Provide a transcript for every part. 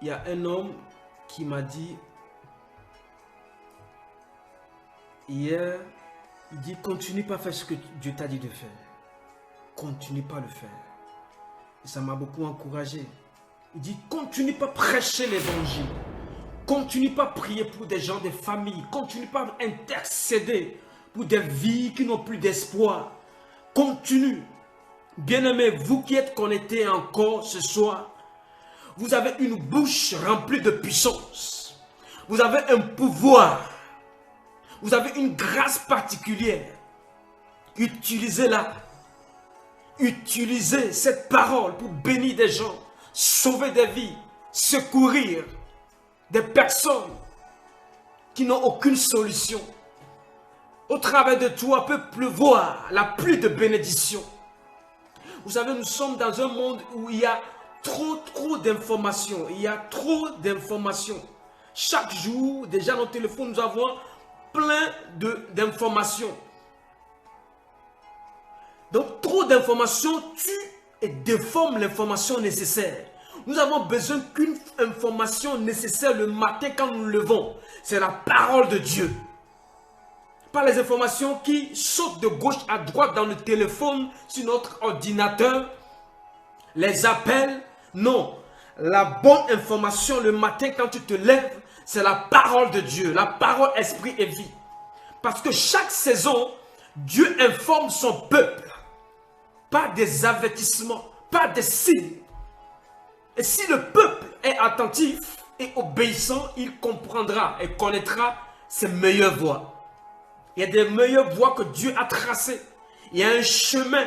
Il y a un homme qui m'a dit hier, il dit continue pas à faire ce que Dieu t'a dit de faire. Continue pas à le faire. Et ça m'a beaucoup encouragé. Il dit continue pas à prêcher l'évangile. Continue pas à prier pour des gens, des familles. Continue pas à intercéder pour des vies qui n'ont plus d'espoir. Continue. Bien-aimés, vous qui êtes connectés encore ce soir, vous avez une bouche remplie de puissance. Vous avez un pouvoir. Vous avez une grâce particulière. Utilisez-la. Utilisez cette parole pour bénir des gens, sauver des vies, secourir des personnes qui n'ont aucune solution. Au travers de toi peut pleuvoir la pluie de bénédiction. Vous savez, nous sommes dans un monde où il y a trop d'informations. Il y a trop d'informations. Chaque jour, déjà dans nos téléphones, nous avons plein d'informations. Donc, trop d'informations tue et déforme l'information nécessaire. Nous avons besoin qu'une information nécessaire le matin quand nous nous levons. C'est la parole de Dieu. Pas les informations qui sautent de gauche à droite dans le téléphone, sur notre ordinateur, les appels. Non, la bonne information le matin quand tu te lèves, c'est la parole de Dieu, la parole esprit et vie. Parce que chaque saison, Dieu informe son peuple. Pas des avertissements, pas des signes. Et si le peuple est attentif et obéissant, il comprendra et connaîtra ses meilleures voies. Il y a des meilleures voies que Dieu a tracées. Il y a un chemin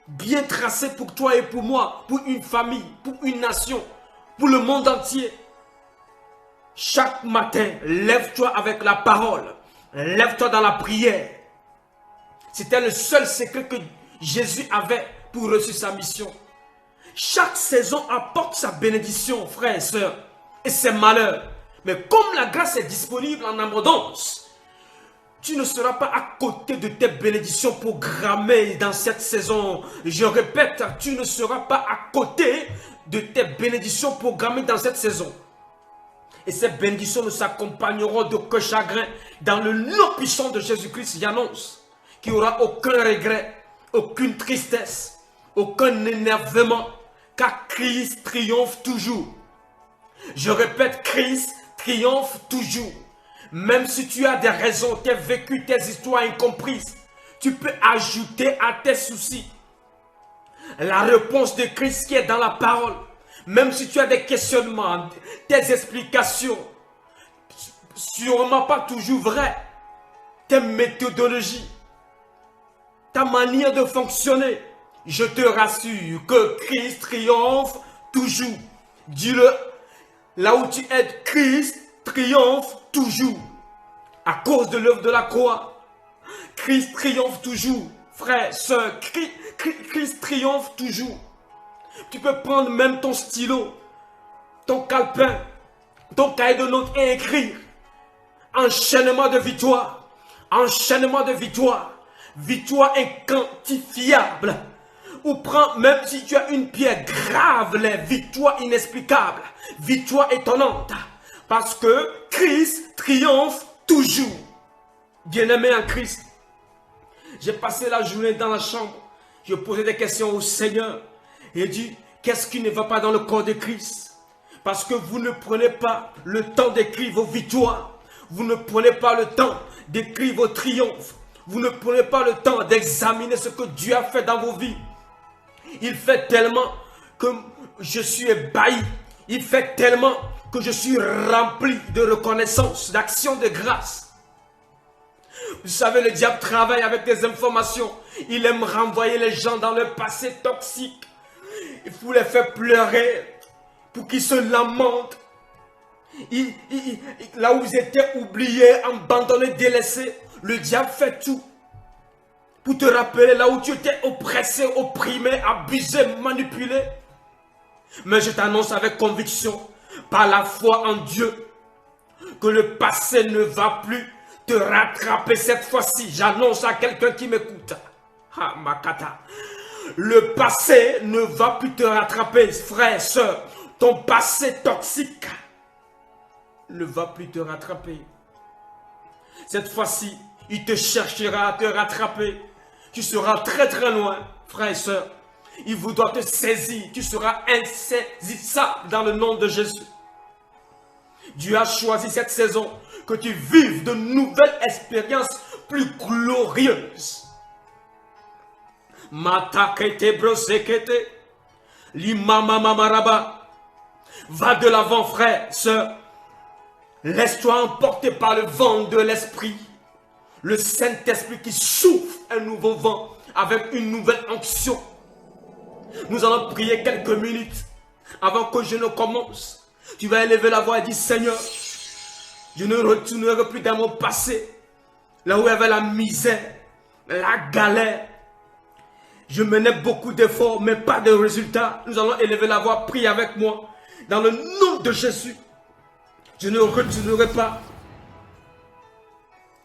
bien tracé pour toi et pour moi, pour une famille, pour une nation, pour le monde entier. Chaque matin, lève-toi avec la parole. Lève-toi dans la prière. C'était le seul secret que Jésus avait pour réussir sa mission. Chaque saison apporte sa bénédiction, frères et sœurs, et ses malheurs. Mais comme la grâce est disponible en abondance, tu ne seras pas à côté de tes bénédictions programmées dans cette saison. Je répète, tu ne seras pas à côté de tes bénédictions programmées dans cette saison. Et ces bénédictions ne s'accompagneront d'aucun chagrin. Dans le nom puissant de Jésus-Christ, j'annonce qu'il n'y aura aucun regret, aucune tristesse, aucun énervement, car Christ triomphe toujours. Je répète, Christ triomphe toujours. Même si tu as des raisons, tes vécus, tes histoires incomprises, tu peux ajouter à tes soucis la réponse de Christ qui est dans la parole. Même si tu as des questionnements, tes explications, sûrement pas toujours vraies, tes méthodologies, ta manière de fonctionner, je te rassure que Christ triomphe toujours. Dis-le, là où tu es, Christ triomphe toujours. À cause de l'œuvre de la croix, Christ triomphe toujours. Frère, soeur, Christ triomphe toujours. Tu peux prendre même ton stylo, ton calepin, ton cahier de notes et écrire. Enchaînement de victoire. Enchaînement de victoire. Victoire inquantifiable. Ou prends, même si tu as une pierre, grave les victoires inexplicables. Victoire étonnante. Parce que Christ triomphe toujours. Bien-aimé en Christ. J'ai passé la journée dans la chambre. Je posais des questions au Seigneur. Et il dit, qu'est-ce qui ne va pas dans le corps de Christ? Parce que vous ne prenez pas le temps d'écrire vos victoires. Vous ne prenez pas le temps d'écrire vos triomphes. Vous ne prenez pas le temps d'examiner ce que Dieu a fait dans vos vies. Il fait tellement que je suis ébahi. Il fait tellement que je suis rempli de reconnaissance, d'action de grâce. Vous savez, le diable travaille avec des informations. Il aime renvoyer les gens dans leur passé toxique. Il faut les faire pleurer pour qu'ils se lamentent. Là où ils étaient oubliés, abandonnés, délaissés, le diable fait tout pour te rappeler là où tu étais oppressé, opprimé, abusé, manipulé. Mais je t'annonce avec conviction, par la foi en Dieu, que le passé ne va plus te rattraper cette fois-ci. J'annonce à quelqu'un qui m'écoute. Ah, Makata. Le passé ne va plus te rattraper, frère, soeur. ton passé toxique ne va plus te rattraper. Cette fois-ci, il te cherchera à te rattraper. Tu seras très très loin, frères et sœurs. Il voudra te saisir. Tu seras insaisissable dans le nom de Jésus. Dieu a choisi cette saison que tu vives de nouvelles expériences plus glorieuses. Matakete brosekete. Limama mamaraba. Va de l'avant, frère, sœur. Laisse-toi emporter par le vent de l'esprit. Le Saint-Esprit qui souffle un nouveau vent avec une nouvelle onction. Nous allons prier quelques minutes avant que je ne commence. Tu vas élever la voix et dire: Seigneur, je ne retournerai plus dans mon passé, là où il y avait la misère, la galère. Je menais beaucoup d'efforts, mais pas de résultats. Nous allons élever la voix, prie avec moi. Dans le nom de Jésus, je ne retournerai pas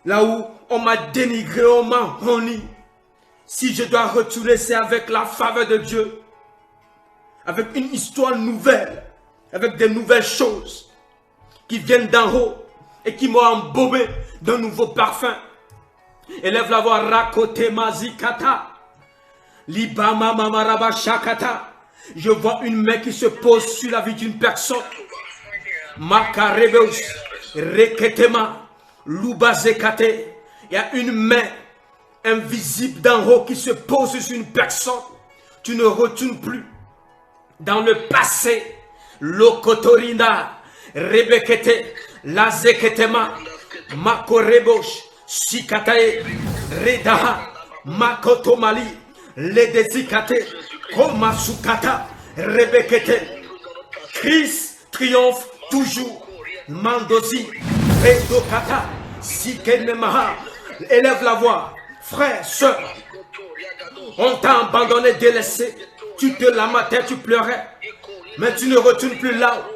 là où on m'a dénigré, on m'a honni. Si je dois retourner, c'est avec la faveur de Dieu. Avec une histoire nouvelle. Avec des nouvelles choses qui viennent d'en haut et qui m'ont embaumé d'un nouveau parfum. Élève la voix, rakote mazikata. Libama mamaraba shakata. Je vois une main qui se pose sur la vie d'une personne. Makarebeus reketema lubazekate. Il y a une main invisible d'en haut qui se pose sur une personne. Tu ne retournes plus dans le passé. Lokotorina rebekete lazeketema makorebosh sikatae redaha makotomali ledezikate komasukata rebekete. Christ triomphe toujours. Mandozi redokata sikenemaha. Élève la voix, frère, soeur. On t'a abandonné, délaissé. Tu te lamentais, tu pleurais. Mais tu ne retournes plus là.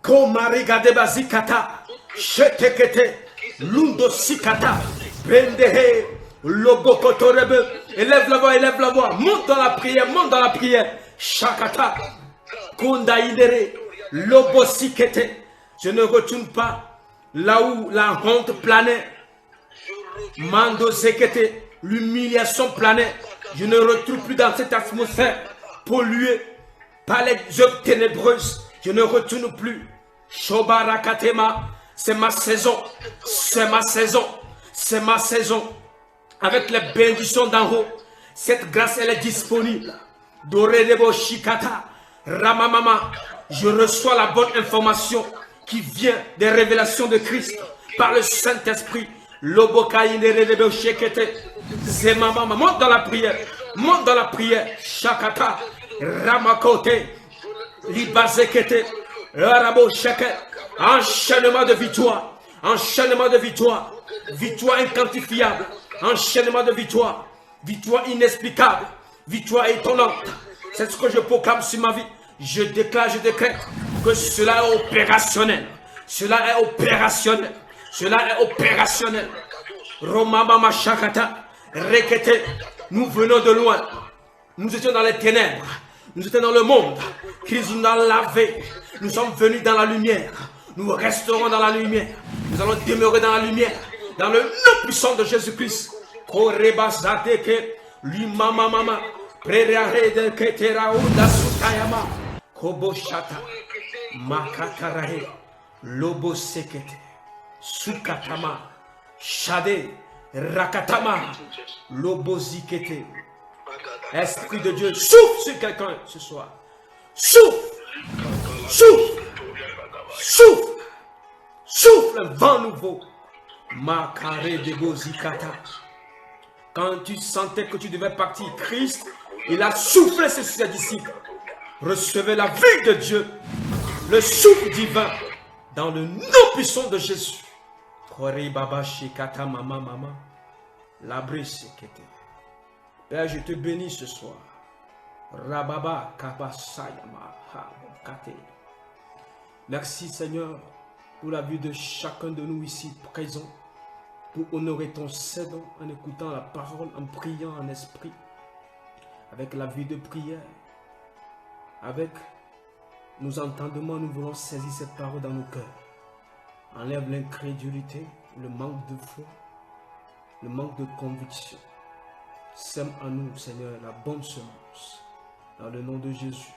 Komarigade bazikata. Shetekete. Lundo sikata. Bendehe. Lobokotorebe. Élève la voix, élève la voix. Monte dans la prière, monte dans la prière. Shakata. Kondaidere. Lobosikete. Je ne retourne pas là où la honte planait. Mando zekete. L'humiliation planait. Je ne retourne plus dans cette atmosphère polluée par les œuvres ténébreuses. Je ne retourne plus. Shobarakatema. C'est ma saison. C'est ma saison. C'est ma saison. Avec les bénédictions d'en haut. Cette grâce, elle est disponible. Doredebo Shikata. Ramamama. Je reçois la bonne information qui vient des révélations de Christ par le Saint-Esprit. Lobokaïneredebo Shekete. Zemamama. Monte dans la prière. Monte dans la prière. Shakata. Ramakote. Libazekete. Arabo Sheket. Enchaînement de victoire. Enchaînement de victoire. Victoire inquantifiable. Enchaînement de victoire. Victoire inexplicable. Victoire étonnante. C'est ce que je proclame sur ma vie. Je déclare, je décrète que cela est opérationnel. Cela est opérationnel. Cela est opérationnel. Romama Shakata. Rekete. Nous venons de loin. Nous étions dans les ténèbres. Nous étions dans le monde. Christ nous a lavé. Nous sommes venus dans la lumière. Nous resterons dans la lumière. Nous allons demeurer dans la lumière. Dans le nom puissant de Jésus-Christ. Korebazadeke. Limamamama. Prerare keteraunda sutayama. Koboshata. Makatarahe. Lobo sekete. Sukatama. Shade. Rakatama. Lobo zikete. Esprit de Dieu, souffle sur quelqu'un ce soir. Souffle. Souffle. Souffle. Souffle un vent nouveau. Makare de Bozikata. Quand tu sentais que tu devais partir, Christ, il a soufflé sur ses disciples. Recevez la vie de Dieu, le souffle divin, dans le nom puissant de Jésus. Père, je te bénis ce soir. Rababa kabasayama habokate. Merci Seigneur pour la vie de chacun de nous ici présents, pour honorer ton Saint-Nom en écoutant la parole, en priant en esprit, avec la vie de prière, avec Nos entendements, nous voulons saisir cette parole dans nos cœurs. Enlève l'incrédulité, le manque de foi, le manque de conviction. Sème en nous, Seigneur, la bonne semence. Dans le nom de Jésus.